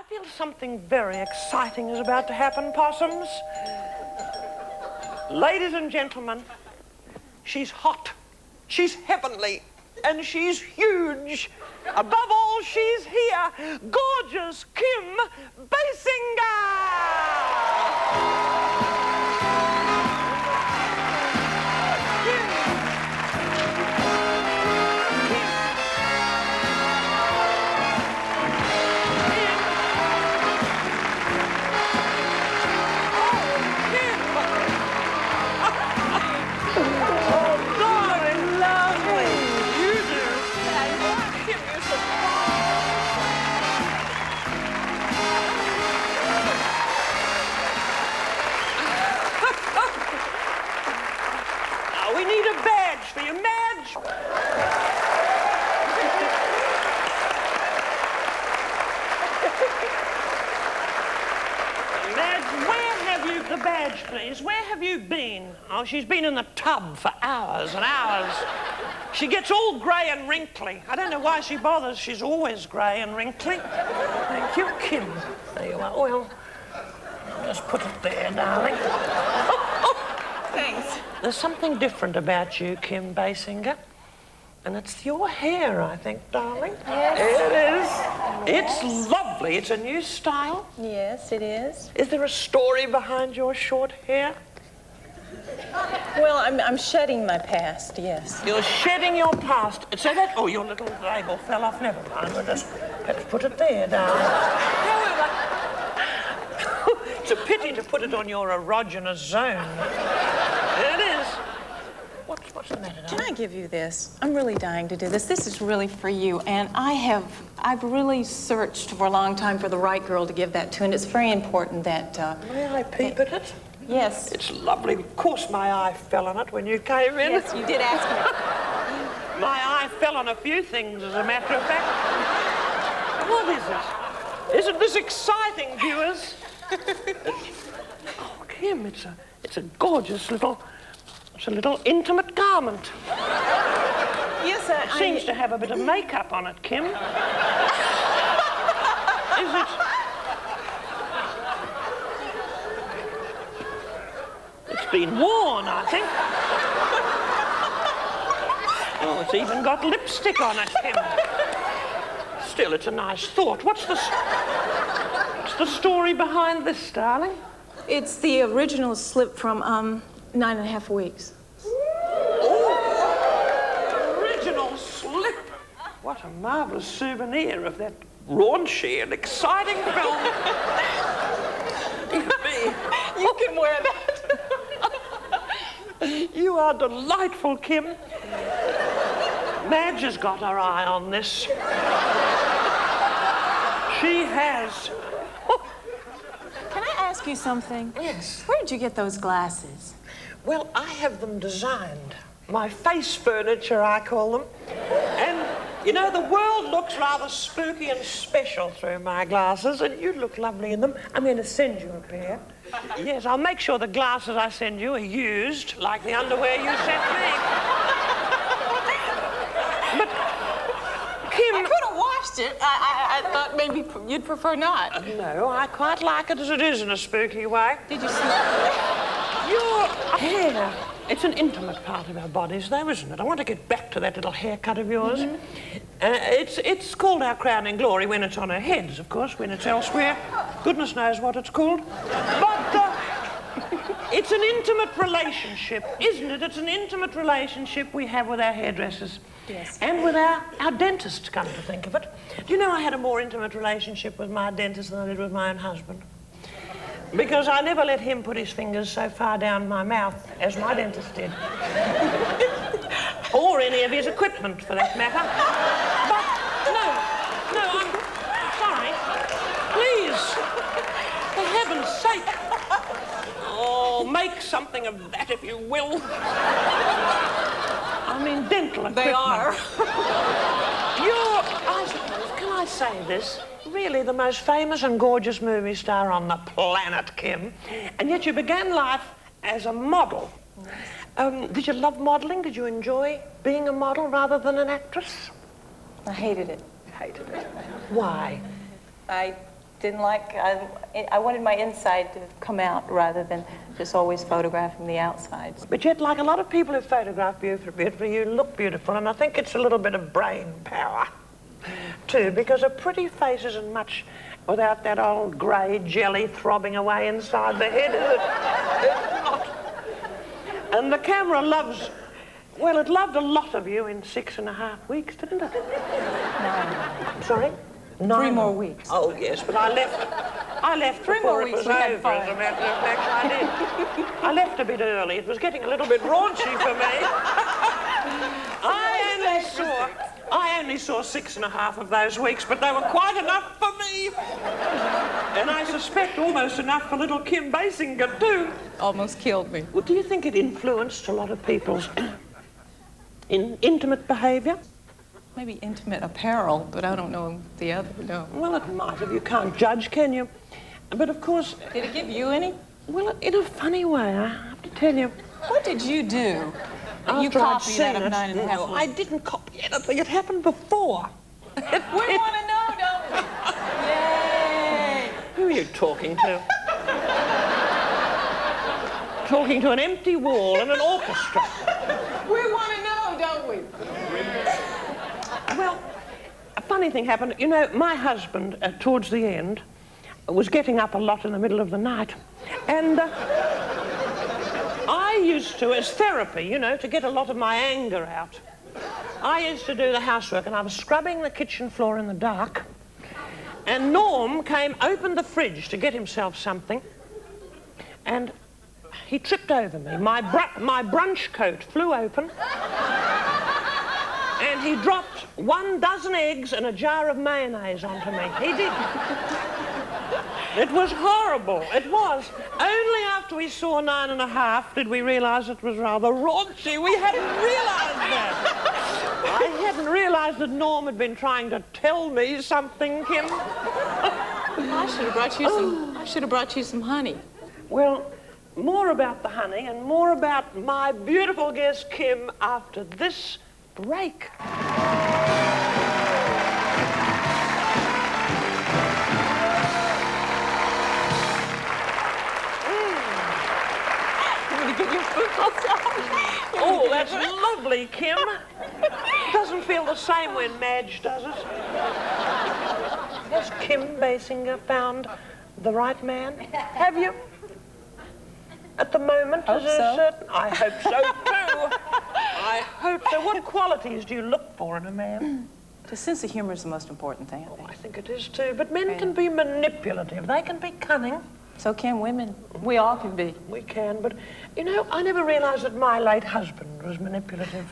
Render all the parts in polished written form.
feel something very exciting is about to happen, possums. Ladies and gentlemen, she's hot, she's heavenly, and she's huge. Above all, she's here, gorgeous Kim Basinger! We need a badge for you, Madge. Madge, where have you... The badge, please. Where have you been? Oh, she's been in the tub for hours and hours. She gets all grey and wrinkly. I don't know why she bothers. She's always grey and wrinkly. Thank you, Kim. There you are. Well, I'll just put it there, darling. Thanks. There's something different about you, Kim Basinger. And it's your hair, I think, darling. Yes. It is. It's lovely. It's a new style. Yes, it is. Is there a story behind your short hair? Well, I'm shedding my past, yes. You're shedding your past. So that... Oh, your little label fell off. Never mind. We'll just perhaps put it there, darling. However... It's a pity to put it on your erogenous zone. It is. What's the matter, darling? Can I give you this? I'm really dying to do this. This is really for you, and I've really searched for a long time for the right girl to give that to, and it's very important that... May I peep at it? Yes. It's lovely. Of course my eye fell on it when you came in. Yes, you did ask me. My eye fell on a few things, as a matter of fact. What is it? Isn't this exciting, viewers? Oh, Kim, it's a gorgeous little... It's a little intimate garment. Yes, It seems to have a bit of makeup on it, Kim. Is it? It's been worn, I think. Oh, it's even got lipstick on it, Kim. Still, it's a nice thought. What's the story behind this, darling? It's the original slip from, 9.5 weeks. Oh, original slip. What a marvellous souvenir of that raunchy and exciting film. You can wear that. You are delightful, Kim. Madge has got her eye on this. She has. Can I ask you something? Yes. Where did you get those glasses? Well, I have them designed. My face furniture, I call them. And, you know, the world looks rather spooky and special through my glasses, and you look lovely in them. I'm going to send you a pair. Yes, I'll make sure the glasses I send you are used, like the underwear you sent me. But, Kim... I could have washed it. I thought maybe you'd prefer not. No, I quite like it as it is in a spooky way. Did you see that? Your hair, it's an intimate part of our bodies, though, isn't it? I want to get back to that little haircut of yours. It's called our crowning glory when it's on our heads, of course. When it's elsewhere, goodness knows what it's called. But it's an intimate relationship, isn't it? It's an intimate relationship we have with our hairdressers. Yes. And with our dentists, come to think of it. Do you know I had a more intimate relationship with my dentist than I did with my own husband? Because I never let him put his fingers so far down my mouth as my dentist did. Or any of his equipment, for that matter. But, no, I'm sorry. Please, for heaven's sake. Oh, make something of that, if you will. I mean, dental equipment. They are. You're, I suppose, can I say this? Really the most famous and gorgeous movie star on the planet, Kim. And yet you began life as a model. Did you love modelling? Did you enjoy being a model rather than an actress? I hated it. Hated it. Why? I didn't like, I wanted my inside to come out rather than just always photographing the outsides. But yet, like a lot of people who photograph beautifully, you look beautiful, and I think it's a little bit of brain power, too, because a pretty face isn't much without that old grey jelly throbbing away inside the head, is it? It's not. And the camera loves, well, it loved a lot of you in 6.5 weeks, didn't it? 9. Sorry? 9. 3 more weeks. Oh, yes, but I left 3 before more it was weeks, we had over, fun. as a matter of fact, I did. I left a bit early. It was getting a little bit raunchy for me. I only saw 6.5 of those weeks, but they were quite enough for me. And I suspect almost enough for little Kim Basinger, too. Almost killed me. Well, do you think it influenced a lot of people's intimate behaviour? Maybe intimate apparel, but I don't know the other, no. Well, it might have. You can't judge, can you? But, of course... Did it give you any? Well, in a funny way, I have to tell you. What did you do? You After I'd copied seen that of it, 9.5 no, weeks. I didn't copy anything. It happened before. We want to know, don't we? Yay! Who are you talking to? Talking to an empty wall and an orchestra. We want to know, don't we? Well, a funny thing happened. You know, my husband, towards the end, was getting up a lot in the middle of the night. And I used to, as therapy, you know, to get a lot of my anger out, I used to do the housework, and I was scrubbing the kitchen floor in the dark, and Norm came, opened the fridge to get himself something, and he tripped over me. My brunch coat flew open, and he dropped 12 eggs and a jar of mayonnaise onto me. He did. It was horrible. It was. Only after we saw 9.5 did we realise it was rather raunchy. We hadn't realised that. I hadn't realised that Norm had been trying to tell me something, Kim. I should have brought you some honey. Well, more about the honey and more about my beautiful guest, Kim, after this break. Oh, that's lovely, Kim. Doesn't feel the same when Madge does it. Has Kim Basinger found the right man? Have you? At the moment, Hope is it so. certain? I hope so, too. I hope so. What qualities do you look for in a man? The sense of humor is the most important thing, I Oh, think. I think it is, too. But men can be manipulative. They can be cunning. So can women. We all can be. We can, but, you know, I never realised that my late husband was manipulative.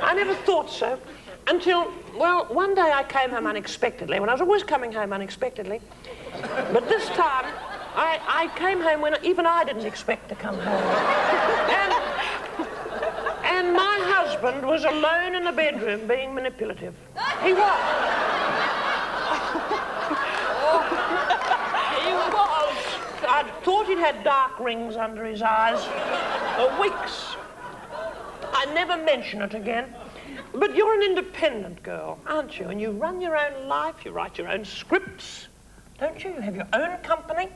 I never thought so until, well, one day I came home unexpectedly, when I was always coming home unexpectedly. But this time, I came home when even I didn't expect to come home. And my husband was alone in the bedroom being manipulative. He was. He was. I thought he'd had dark rings under his eyes for weeks. I never mention it again. But you're an independent girl, aren't you? And you run your own life, you write your own scripts, don't you? You have your own company.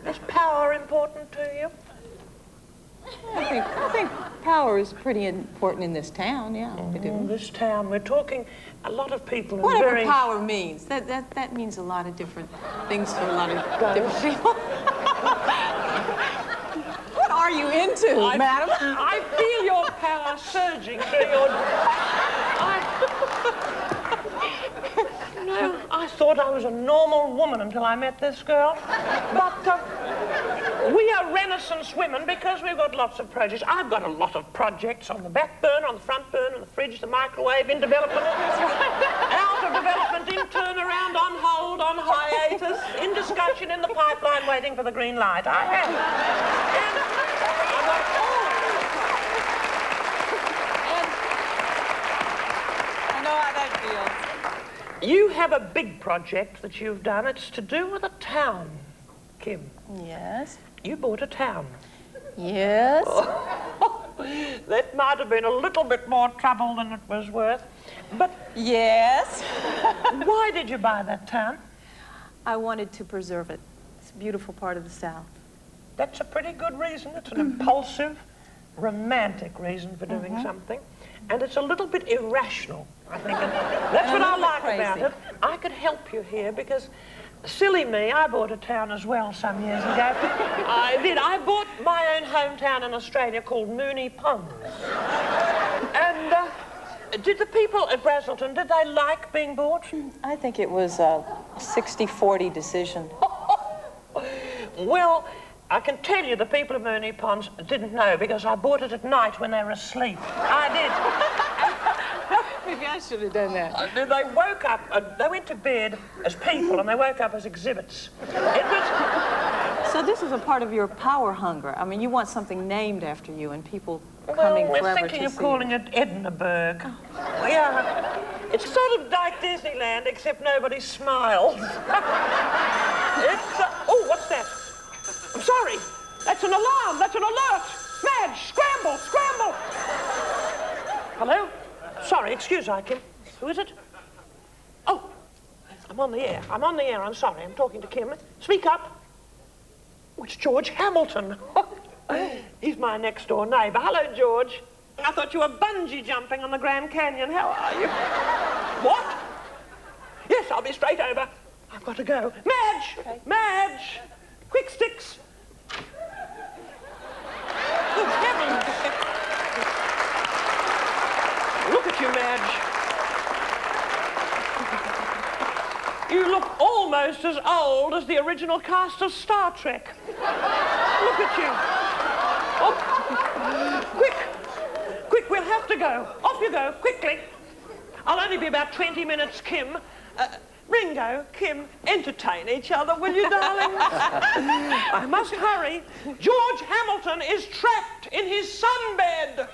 Is power important to you? I think power is pretty important in this town, yeah. We do. This town, we're talking a lot of people in Whatever very... power means, that means a lot of different things for a lot of different people. What are you into, madam? I feel your power surging through your... No, I thought I was a normal woman until I met this girl. But we are Renaissance women because we've got lots of projects. I've got a lot of projects on the back burner, on the front burner, on the fridge, the microwave, in development, out of development, in turnaround, on hold, on hiatus, in discussion, in the pipeline, waiting for the green light. I have. And I've got all of I know how that feels. You have a big project that you've done. It's to do with a town, Kim. Yes. You bought a town. Yes. That might have been a little bit more trouble than it was worth. But yes. why did you buy that town? I wanted to preserve it. It's a beautiful part of the South. That's a pretty good reason. It's an impulsive, romantic reason for doing something. And it's a little bit irrational, I think. And that's what I like about it. I could help you here because, silly me, I bought a town as well some years ago. I did. I bought my own hometown in Australia called Moonee Ponds. And did the people at Brazelton, did they like being bought? I think it was a 60-40 decision. Well, I can tell you the people of Moonee Ponds didn't know because I bought it at night when they were asleep. I did. Maybe I should have done that. They woke up, they went to bed as people and they woke up as exhibits. It was... So this is a part of your power hunger. I mean, you want something named after you and people Well, coming we're forever thinking to of see calling it. it Ednaburg. Yeah. It's sort of like Disneyland, except nobody smiles. It's, oh, what's that? I'm sorry. That's an alarm. That's an alert. Madge, scramble, scramble. Hello? Sorry, excuse me, Kim. Who is it? Oh, I'm on the air. I'm on the air. I'm sorry. I'm talking to Kim. Speak up. Oh, it's George Hamilton. He's my next-door neighbour. Hello, George. I thought you were bungee jumping on the Grand Canyon. How are you? What? Yes, I'll be straight over. I've got to go. Madge! Okay. Madge! Quick sticks! Good heavens! Look at you, Madge. You look almost as old as the original cast of Star Trek. Look at you. Oh. Quick! Quick, we'll have to go. Off you go, quickly. I'll only be about 20 minutes, Kim. Ringo, Kim, entertain each other, will you, darling? I must hurry. George Hamilton is trapped in his sunbed.